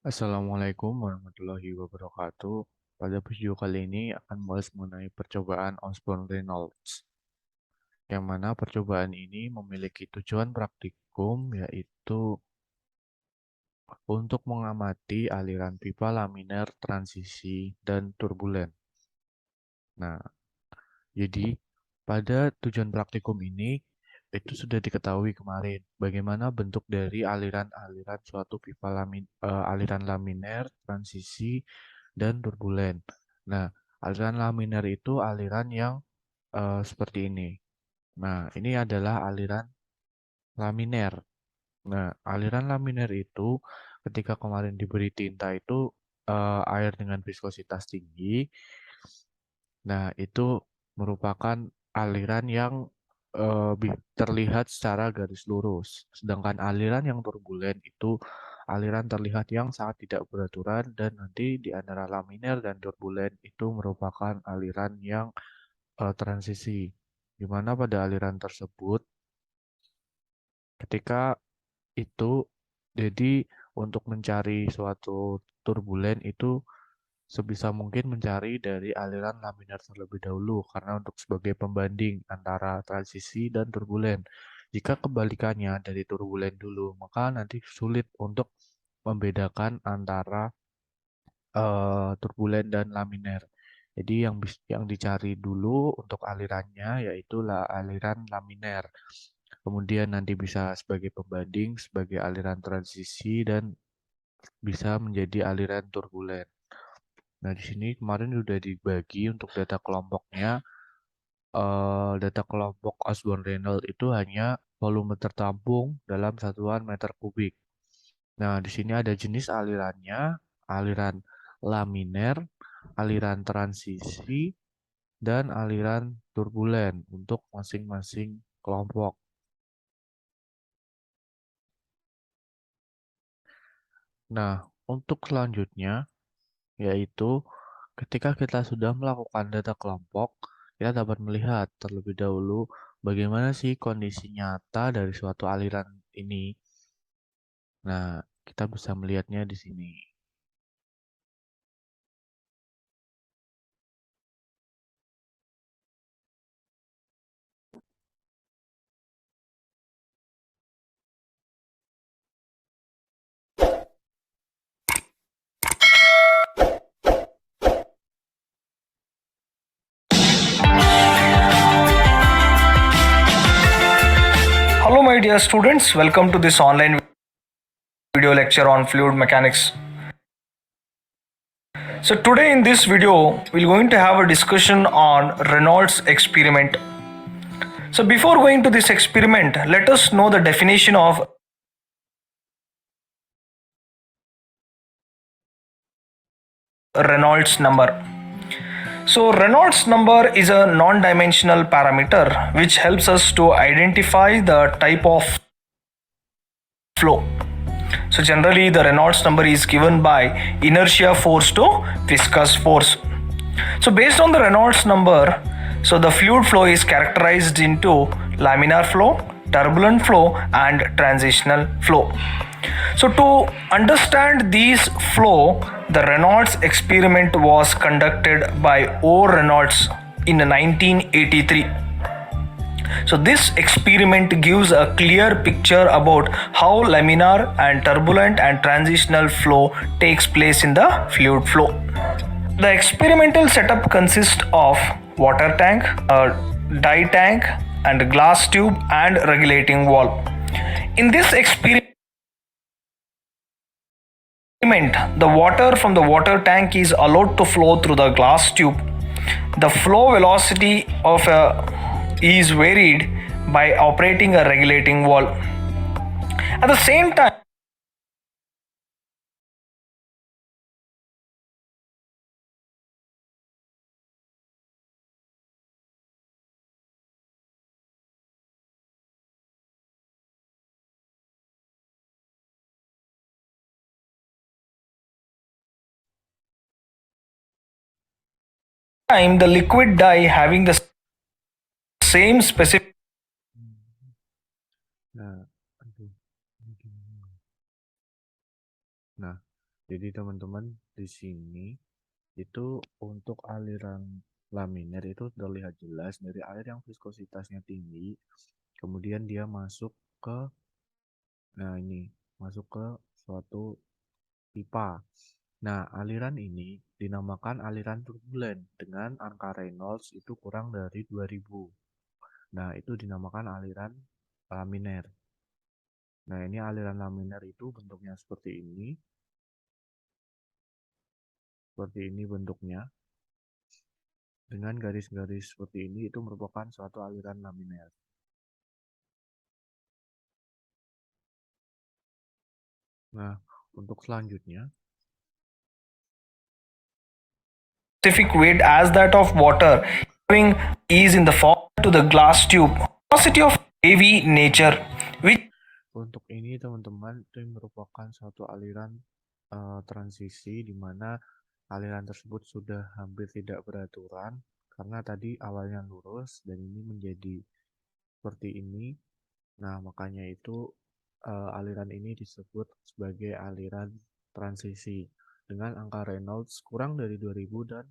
Assalamualaikum warahmatullahi wabarakatuh. Pada video kali ini akan membahas mengenai percobaan Osborne-Reynolds, yang mana percobaan ini memiliki tujuan praktikum yaitu untuk mengamati aliran pipa laminar transisi dan turbulen. Nah, jadi pada tujuan praktikum ini itu sudah diketahui kemarin bagaimana bentuk dari aliran-aliran suatu pipa aliran laminar, transisi, dan turbulen. Nah, aliran laminar itu aliran yang seperti ini. Nah, ini adalah aliran laminar. Nah, aliran laminar itu ketika kemarin diberi tinta itu air dengan viskositas tinggi. Nah, itu merupakan aliran yang terlihat secara garis lurus. Sedangkan aliran yang turbulen itu aliran terlihat yang sangat tidak beraturan dan nanti di antara laminar dan turbulen itu merupakan aliran yang transisi. Di mana pada aliran tersebut ketika itu jadi untuk mencari suatu turbulen itu sebisa mungkin mencari dari aliran laminar terlebih dahulu karena untuk sebagai pembanding antara transisi dan turbulen. Jika kebalikannya dari turbulen dulu, maka nanti sulit untuk membedakan antara turbulen dan laminar. Jadi yang dicari dulu untuk alirannya yaitu aliran laminar. Kemudian nanti bisa sebagai pembanding, sebagai aliran transisi dan bisa menjadi aliran turbulen. Nah, di sini kemarin sudah dibagi untuk data kelompoknya. Data kelompok Osborne-Reynolds itu hanya volume tertampung dalam satuan meter kubik. Nah, di sini ada jenis alirannya, aliran laminer, aliran transisi, dan aliran turbulen untuk masing-masing kelompok. Nah, untuk selanjutnya, yaitu ketika kita sudah melakukan data kelompok, kita dapat melihat terlebih dahulu bagaimana sih kondisi nyata dari suatu aliran ini. Nah, kita bisa melihatnya di sini. Hello, my dear students. Welcome to this online video lecture on fluid mechanics. So, today in this video, we're going to have a discussion on Reynolds experiment. So, before going to this experiment, let us know the definition of Reynolds number. So, Reynolds number is a non dimensional parameter which helps us to identify the type of flow. So generally the Reynolds number is given by inertia force to viscous force. So based on the Reynolds number, so the fluid flow is characterized into laminar flow, turbulent flow and transitional flow. So to understand these flow, the Reynolds experiment was conducted by O. Reynolds in 1983. So this experiment gives a clear picture about how laminar and turbulent and transitional flow takes place in the fluid flow. The experimental setup consists of water tank, a dye tank and a glass tube and regulating valve. In this experiment, the water from the water tank is allowed to flow through the glass tube. The flow velocity of is varied by operating a regulating valve. At the same time, the liquid dye having the same specific Nah, aduh, ini gimana? Nah, Jadi teman-teman di sini itu untuk aliran laminer itu terlihat jelas dari air yang viskositasnya tinggi, kemudian dia masuk ke, nah ini, masuk ke suatu pipa. Nah, aliran ini dinamakan aliran turbulen dengan angka Reynolds itu kurang dari 2000. Nah, itu dinamakan aliran laminer. Nah, ini aliran laminer itu bentuknya seperti ini. Seperti ini bentuknya. Dengan garis-garis seperti ini itu merupakan suatu aliran laminer. Nah, untuk selanjutnya, Specific weight as that of water, having is in the form to the glass tube. Velocity of heavy nature, which untuk ini teman-teman itu merupakan suatu aliran transisi di mana aliran tersebut sudah hampir tidak beraturan karena tadi awalnya lurus dan ini menjadi seperti ini. Nah, makanya itu aliran ini disebut sebagai aliran transisi dengan angka Reynolds kurang dari 2000 dan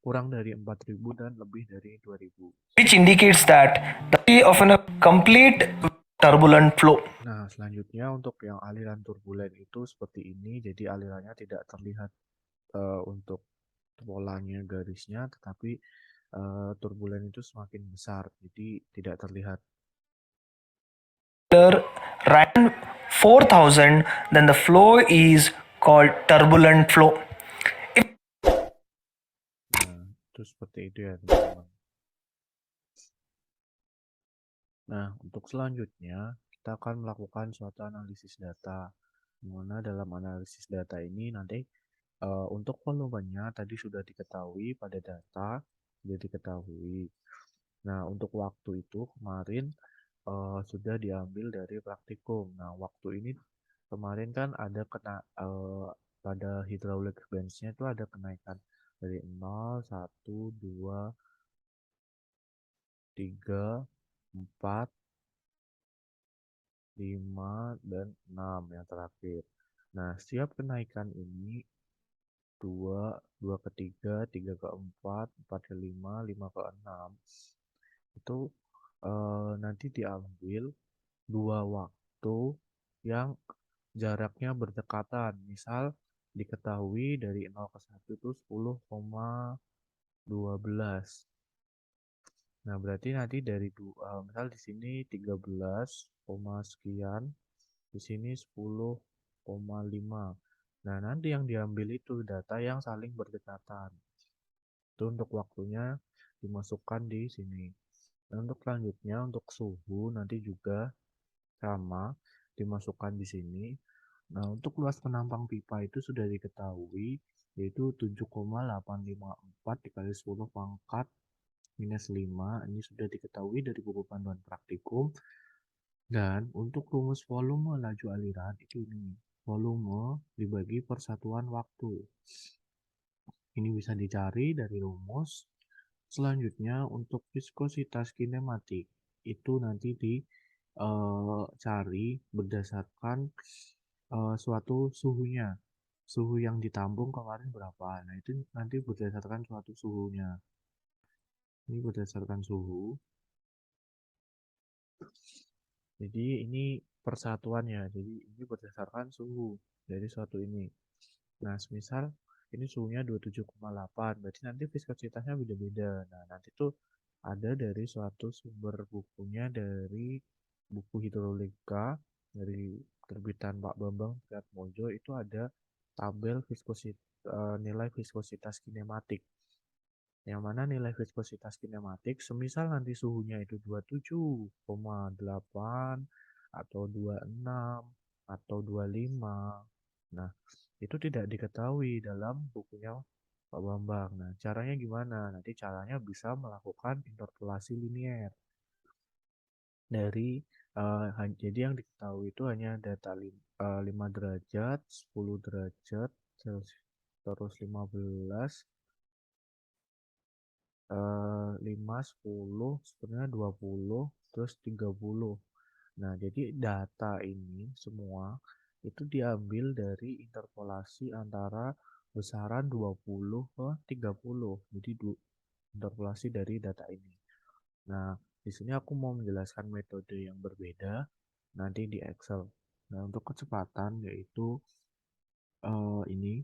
kurang dari 4000 dan lebih dari 2000. indicates that the of a complete turbulent flow. Nah, selanjutnya untuk yang aliran turbulen itu seperti ini, jadi alirannya tidak terlihat untuk polanya garisnya, tetapi turbulen itu semakin besar, jadi tidak terlihat. Ran 4000, then the flow is called turbulent flow. Nah, itu seperti itu ya teman-teman. Nah, untuk selanjutnya kita akan melakukan suatu analisis data. Dimana dalam analisis data ini nanti untuk volumenya tadi sudah diketahui pada data, sudah diketahui. Nah, untuk waktu itu kemarin sudah diambil dari praktikum. Nah, waktu ini kemarin kan ada pada hydraulic bench-nya itu ada kenaikan dari 0, 1, 2, 3, 4, 5, dan 6 yang terakhir. Nah, setiap kenaikan ini 2 ke 3, 3 ke 4, 4 ke 5, 5 ke 6 itu nanti diambil dua waktu yang jaraknya berdekatan. Misal diketahui dari 0 ke 1 itu 10,12. Nah, berarti nanti dari misal di sini 13, sekian, di sini 10,5. Nah, nanti yang diambil itu data yang saling berdekatan. Itu untuk waktunya dimasukkan di sini. Dan untuk selanjutnya untuk suhu nanti juga sama dimasukkan di sini. Nah, untuk luas penampang pipa itu sudah diketahui yaitu 7,854 dikali 10 pangkat minus 5. Ini sudah diketahui dari buku panduan praktikum. Dan untuk rumus volume laju aliran itu ini. Volume dibagi persatuan waktu. Ini bisa dicari dari rumus. Selanjutnya untuk viskositas kinematik itu nanti dicari berdasarkan suatu suhunya. Suhu yang ditampung kemarin berapa? Nah, itu nanti berdasarkan suatu suhunya. Ini berdasarkan suhu. Jadi ini persatuannya. Jadi ini berdasarkan suhu dari suatu ini. Nah, semisal ini suhunya 27,8, berarti nanti viskositasnya beda-beda. Nah, nanti tuh ada dari suatu sumber bukunya dari buku hidrolika dari terbitan Pak Bambang Triatmojo itu ada tabel nilai viskositas kinematik. Yang mana nilai viskositas kinematik semisal nanti suhunya itu 27,8 atau 26 atau 25. Nah, itu tidak diketahui dalam bukunya Pak Bambang. Nah, caranya gimana? Nanti caranya bisa melakukan interpolasi linier. Dari jadi yang diketahui itu hanya data 5 derajat, 10 derajat, terus 15, 5, 10, sebenarnya 20, terus 30. Nah, jadi data ini semua itu diambil dari interpolasi antara besaran 20 ke 30. Jadi interpolasi dari data ini. Nah, di sini aku mau menjelaskan metode yang berbeda nanti di Excel. Nah, untuk kecepatan yaitu ini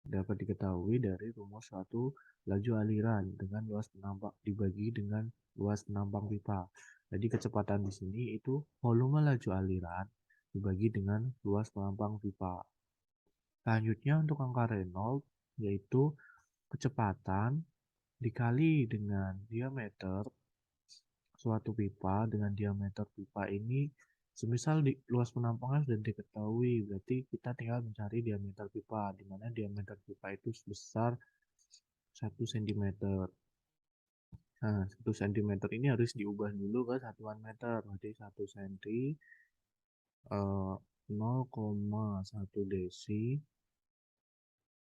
dapat diketahui dari rumus suatu laju aliran dengan luas penampang dibagi dengan luas penampang pipa. Jadi kecepatan di sini itu volume laju aliran dibagi dengan luas penampang pipa. Selanjutnya untuk angka Reynolds yaitu kecepatan dikali dengan diameter suatu pipa dengan diameter pipa ini semisal luas penampangnya sudah diketahui, berarti kita tinggal mencari diameter pipa, di mana diameter pipa itu sebesar 1 cm. Nah, 1 cm ini harus diubah dulu ke satuan meter, berarti 1 cm 0,1 desi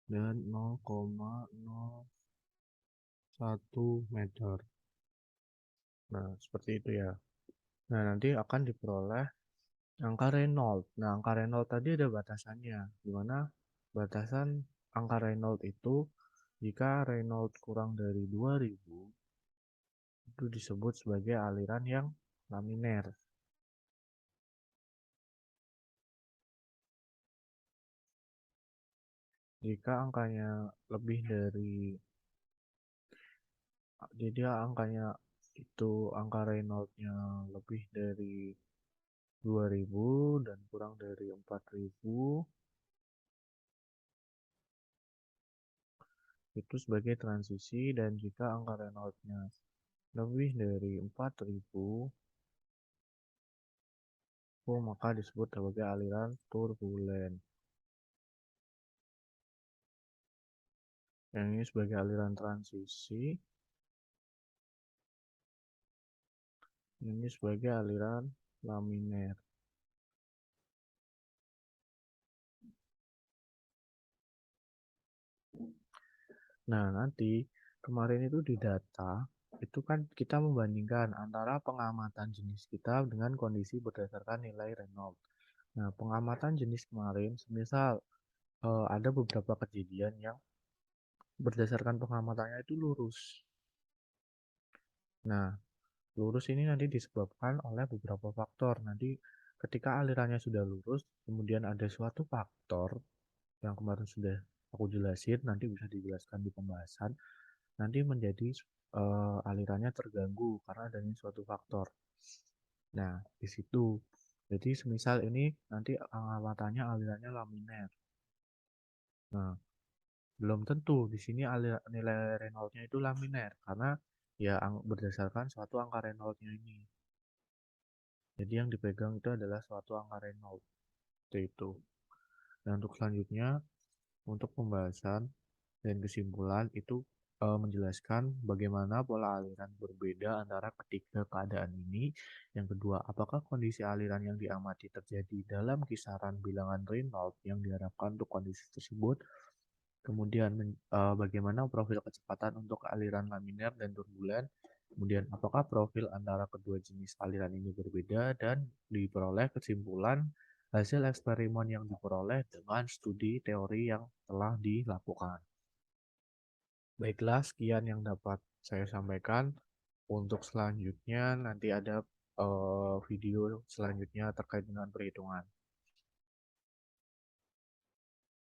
dan 0,01 meter. Nah, seperti itu ya. Nah, nanti akan diperoleh angka Reynolds. Nah, angka Reynolds tadi ada batasannya, di mana batasan angka Reynolds itu jika Reynolds kurang dari 2000 itu disebut sebagai aliran yang laminer. Jika angkanya lebih dari jadi angkanya itu angka Reynolds-nya lebih dari 2000 dan kurang dari 4000 itu sebagai transisi, dan jika angka Reynolds-nya lebih dari 4000 maka disebut sebagai aliran turbulen. Yang ini sebagai aliran transisi, ini sebagai aliran laminer. Nah, nanti kemarin itu di data, itu kan kita membandingkan antara pengamatan jenis kita dengan kondisi berdasarkan nilai Reynolds. Nah, pengamatan jenis kemarin, semisal ada beberapa kejadian yang berdasarkan pengamatannya itu lurus. Nah, lurus ini nanti disebabkan oleh beberapa faktor. Nanti ketika alirannya sudah lurus, kemudian ada suatu faktor yang kemarin sudah aku jelasin, nanti bisa dijelaskan di pembahasan, nanti menjadi alirannya terganggu karena adanya suatu faktor. Nah, di situ. Jadi semisal ini nanti pengamatannya alirannya laminer. Nah, belum tentu di sini nilai Reynolds-nya itu laminer karena ya berdasarkan suatu angka Reynolds-nya ini. Jadi yang dipegang itu adalah suatu angka Reynolds. Itu. Dan untuk selanjutnya, untuk pembahasan dan kesimpulan itu menjelaskan bagaimana pola aliran berbeda antara ketiga keadaan ini. Yang kedua, apakah kondisi aliran yang diamati terjadi dalam kisaran bilangan Reynolds yang diharapkan untuk kondisi tersebut. Kemudian bagaimana profil kecepatan untuk aliran laminer dan turbulen. Kemudian apakah profil antara kedua jenis aliran ini berbeda, dan diperoleh kesimpulan hasil eksperimen yang diperoleh dengan studi teori yang telah dilakukan. Baiklah, sekian yang dapat saya sampaikan. Untuk selanjutnya nanti ada video selanjutnya terkait dengan perhitungan.